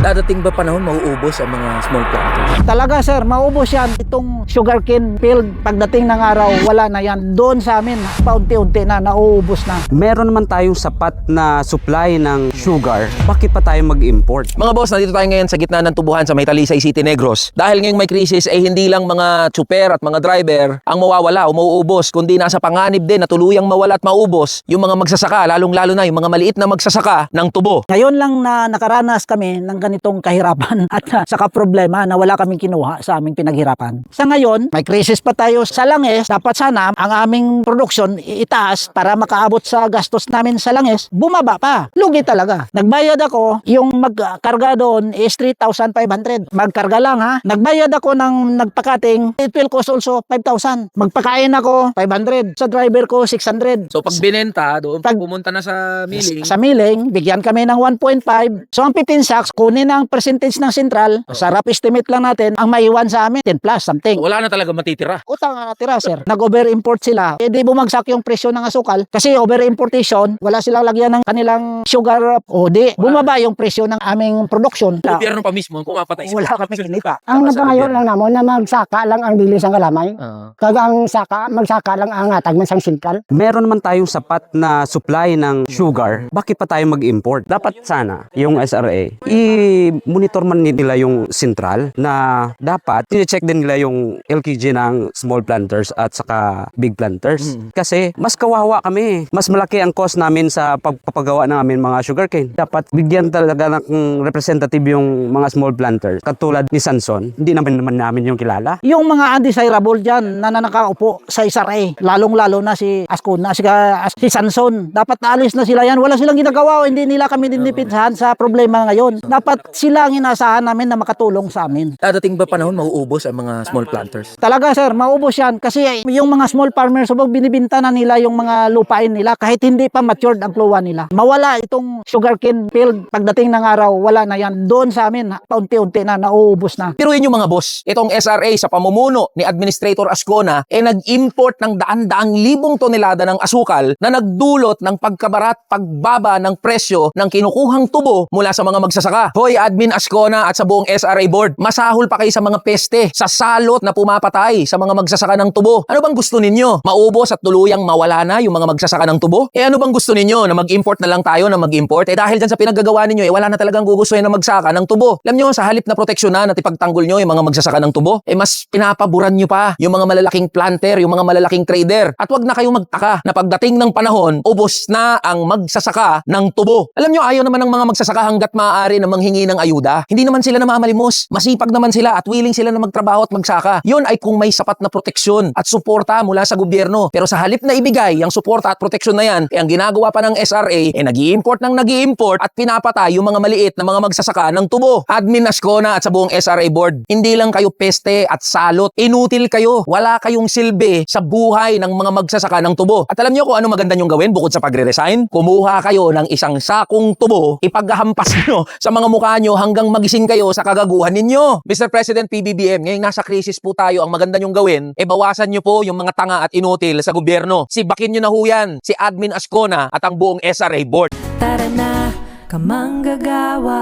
Dadating ba panahon mauubos ang mga small planters? Talaga sir, maubos yan. Itong sugarcane field, pagdating ng araw, wala na yan. Doon sa amin, paunti-unti na, nauubos na. Meron naman tayong sapat na supply ng sugar, bakit pa tayo mag-import? Mga boss, nandito tayo ngayon sa gitna ng tubuhan sa may Talisay City, Negros. Dahil ngayong may krisis, hindi lang mga tsuper at mga driver ang mawawala o mauubos, kundi nasa panganib din na tuluyang mawala at maubos yung mga magsasaka, lalong-lalo na yung mga maliit na magsasaka ng tubo. Ngayon lang na nakaranas kami ng ganitong kahirapan at saka problema na wala kaming kinuha sa aming pinaghirapan. Sa ngayon, may krisis pa tayo sa langis. Dapat sana ang aming produksyon itaas para makaabot sa gastos namin sa langis. Bumaba pa. Lugi talaga. Nagbayad ako, yung magkarga doon is 3,500. Magkarga lang ha. Nagbayad ako ng nagpakating, it will cost also 5,000. Magpakain ako 500. Sa driver ko 600. So pag binenta, doon Pag- pumunta na sa milling, Sa milling, bigyan kami ng 1.5. So ang 15 sacks, kunin ang percentage ng sentral. Sa rough estimate lang natin, ang maiwan sa amin, 10 plus something. wala na talaga matitira. Utang na natira, sir. Nag-over-import sila. Eh di bumagsak yung presyo ng asukal. Kasi over-importation, wala silang lagyan ng kanilang sugar. O di, bumaba yung presyo ng aming production. Gobyerno pa mismo, pumapatay Wala kami kinita. Ang napangayon lang namon na magsaka lang ang bilis ang kalamay. Kaga ang magsaka lang ang atag man sang sentral. Meron naman tayong sapat na supply ng sugar, bakit pa tayo mag-import? Dapat sana yung SRA, i-monitor man nila yung central na dapat i-check din nila yung LKG ng small planters at saka big planters. Kasi mas kawawa kami. Mas malaki ang cost namin sa pagpapagawa namin mga sugarcane. Dapat bigyan talaga ng representative yung mga small planters. Katulad ni Sanson, hindi naman namin yung kilala. Yung mga undesirable dyan na nakaupo sa SRA, lalong-lalo na si Ascona, si Sanson, dapat naalis na sila yan. Wala silang ginagawa o hindi nila kami dinipinsahan sa problema ngayon. Dapat sila ang inasahan namin na makatulong sa amin. Dadating ba panahon mauubos ang mga small planters? Talaga sir, maubos yan kasi yung mga small farmers, subag binibinta na nila yung mga lupain nila kahit hindi pa matured ang kluwa nila. Mawala itong sugarcane field, pagdating ng araw, wala na yan. Doon sa amin, paunti-unti na, nauubos na. Pero yun yung mga boss, itong SRA sa pamumuno ni Administrator Ascona nag-import ng daan-daang libong tonelada ng asukal na nagdulot ng pagkabarat, pagbaba ng presyo ng kinukuhang tubo mula sa mga magsasaka. Hoy Admin Ascona at sa buong SRA board, masahol pa kayo sa mga peste, sa salot na pumapatay sa mga magsasaka ng tubo. Ano bang gusto ninyo? Maubos at tuluyang mawala na yung mga magsasaka ng tubo? Ano bang gusto ninyo? Na mag-import na lang tayo na mag-import? Dahil dyan sa pinaggagawa ninyo, wala na talagang gugustuhin na magsaka ng tubo. Alam nyo, sa halip na proteksyonan at ipagtanggol nyo yung mga magsasaka ng tubo, mas pinapaburan nyo pa yung mga malalaking planter, yung mga malalaking trader. At wag na kayong magtaka na pagdating ng panahon, ubos na ang magsasaka ng tubo. Alam nyo, ayaw naman ng mga magsasaka hanggat maaari na manghingi ng ayuda. Hindi naman sila namamalimos. Masipag naman sila at willing sila na magtrabaho at magsaka. Yun ay kung may sapat na proteksyon at suporta mula sa gobyerno. Pero sa halip na ibigay ang suporta at proteksyon na yan, ang ginagawa pa ng SRA, nag-i-import at pinapatay yung mga maliit na mga magsasaka ng tubo. Admin Ascona at sa buong SRA board, hindi lang kayo peste at salot. Inutil kayo. Wala kayong silbi sa buhay ng mga magsasaka ng tubo. At alam niyo kung ano maganda nyong gawin bukod sa pagre-resign? Kumuha kayo ng isang sakong tubo, ipaghampas nyo sa mga mukha nyo hanggang magising kayo sa kagaguhan ninyo. Mr. President PBBM, ngayong nasa krisis po tayo, ang maganda nyong gawin, bawasan nyo po yung mga tanga at inutil sa gobyerno. Sibakin nyo na ho yan, si Admin Ascona at ang buong SRA board. Tara na, kamanggagawa.